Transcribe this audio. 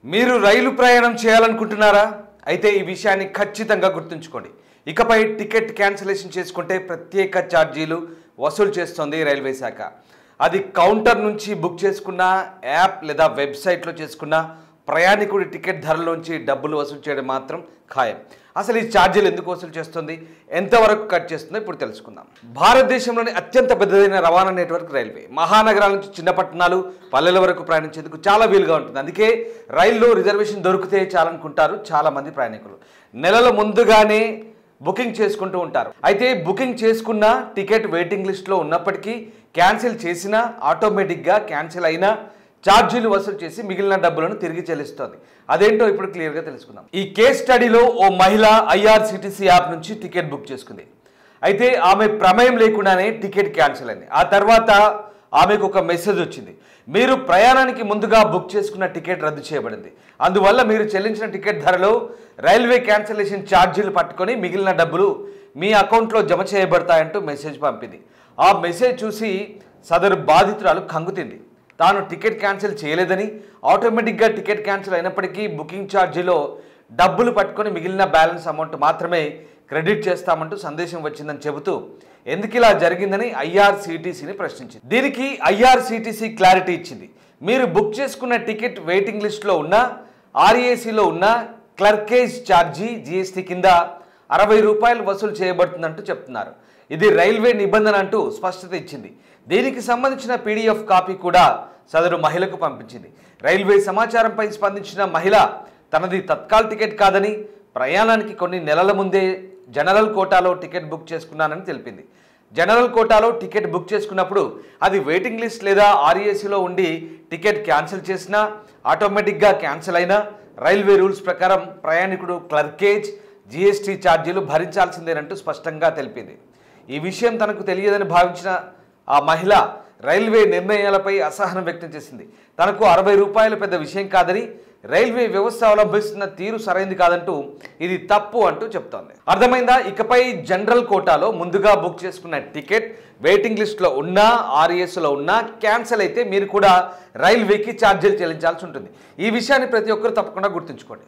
మీరు రైలు ప్రయాణం చేయాలనుకుంటున్నారా? అయితే ఈ విషయాన్ని ఖచ్చితంగా గుర్తుంచుకోండి. ఇకపై టికెట్ క్యాన్సిలేషన్ చేసుకుంటే ప్రత్యేక ఛార్జీలు వసూలు చేస్తోంది రైల్వే శాఖ. అది కౌంటర్ నుంచి బుక్ చేసుకున్న, యాప్ లేదా వెబ్సైట్లో చేసుకున్న ప్రయాణికుడి టికెట్ ధరలోంచి డబ్బులు వసూలు చేయడం మాత్రం ఖాయం. అసలు ఈ ఛార్జీలు ఎందుకు వసూలు చేస్తుంది, ఎంతవరకు కట్ చేస్తుందో ఇప్పుడు తెలుసుకుందాం. భారతదేశంలోని అత్యంత పెద్దదైన రవాణా నెట్వర్క్ రైల్వే. మహానగరాల నుంచి చిన్న పట్టణాలు, పల్లెల వరకు ప్రయాణించేందుకు చాలా వీలుగా ఉంటుంది. అందుకే రైల్లో రిజర్వేషన్ దొరికితే చాలనుకుంటారు చాలామంది ప్రయాణికులు. నెలల ముందుగానే బుకింగ్ చేసుకుంటూ ఉంటారు. అయితే బుకింగ్ చేసుకున్న టికెట్ వెయిటింగ్ లిస్ట్లో ఉన్నప్పటికీ క్యాన్సిల్ చేసినా ఆటోమేటిక్గా క్యాన్సిల్ అయినా ఛార్జీలు వసూలు చేసి మిగిలిన డబ్బులను తిరిగి చెల్లిస్తోంది. అదేంటో ఇప్పుడు క్లియర్గా తెలుసుకుందాం. ఈ కేస్ స్టడీలో ఓ మహిళ ఐఆర్సీటీసీ యాప్ నుంచి టికెట్ బుక్ చేసుకుంది. అయితే ఆమె ప్రమేయం లేకుండానే టికెట్ క్యాన్సిల్ అయింది. ఆ తర్వాత ఆమెకు ఒక మెసేజ్ వచ్చింది. మీరు ప్రయాణానికి ముందుగా బుక్ చేసుకున్న టికెట్ రద్దు చేయబడింది. అందువల్ల మీరు చెల్లించిన టికెట్ ధరలో రైల్వే క్యాన్సిలేషన్ ఛార్జీలు పట్టుకొని మిగిలిన డబ్బులు మీ అకౌంట్లో జమ చేయబడతాయంటూ మెసేజ్ పంపింది. ఆ మెసేజ్ చూసి సదరు బాధితురాలు కంగుతింది. తాను టికెట్ క్యాన్సిల్ చేయలేదని, ఆటోమేటిక్గా టికెట్ క్యాన్సిల్ అయినప్పటికీ బుకింగ్ ఛార్జీలో డబ్బులు పట్టుకొని మిగిలిన బ్యాలెన్స్ అమౌంట్ మాత్రమే క్రెడిట్ చేస్తామంటూ సందేశం వచ్చిందని చెబుతూ ఎందుకు ఇలా జరిగిందని ఐఆర్సీటీసీని ప్రశ్నించింది. దీనికి ఐఆర్సీటీసీ క్లారిటీ ఇచ్చింది. మీరు బుక్ చేసుకున్న టికెట్ వెయిటింగ్ లిస్ట్లో ఉన్న, ఆర్ఏసీలో ఉన్న క్లర్కేజ్ ఛార్జీ జీఎస్టీ కింద ₹60 వసూలు చేయబడుతుందంటూ చెప్తున్నారు. ఇది రైల్వే నిబంధన అంటూ స్పష్టత ఇచ్చింది. దీనికి సంబంధించిన పీడీఎఫ్ కాపీ కూడా సదరు మహిళకు పంపించింది. రైల్వే సమాచారంపై స్పందించిన మహిళ తనది తత్కాల్ టికెట్ కాదని, ప్రయాణానికి కొన్ని నెలల ముందే జనరల్ కోటాలో టికెట్ బుక్ చేసుకున్నానని తెలిపింది. జనరల్ కోటాలో టికెట్ బుక్ చేసుకున్నప్పుడు అది వెయిటింగ్ లిస్ట్ లేదా ఆర్ఏసీలో ఉండి టికెట్ క్యాన్సిల్ చేసినా, ఆటోమేటిక్గా క్యాన్సిల్ అయినా రైల్వే రూల్స్ ప్రకారం ప్రయాణికుడు క్లర్కేజ్, జీఎస్టీ ఛార్జీలు భరించాల్సిందేనంటూ స్పష్టంగా తెలిపింది. ఈ విషయం తనకు తెలియదని భావించిన ఆ మహిళ రైల్వే నిర్ణయాలపై అసహనం వ్యక్తం చేసింది. తనకు ₹60 పెద్ద విషయం కాదని, రైల్వే వ్యవస్థ అవలంబిస్తున్న తీరు సరైంది కాదంటూ ఇది తప్పు అంటూ చెప్తోంది. అర్థమైందా? ఇకపై జనరల్ కోటాలో ముందుగా బుక్ చేసుకున్న టికెట్ వెయిటింగ్ లిస్ట్లో ఉన్నా, ఆర్ఏఎస్లో ఉన్నా క్యాన్సిల్ అయితే మీరు కూడా రైల్వేకి ఛార్జీలు చెల్లించాల్సి ఉంటుంది. ఈ విషయాన్ని ప్రతి ఒక్కరు తప్పకుండా గుర్తుంచుకోండి.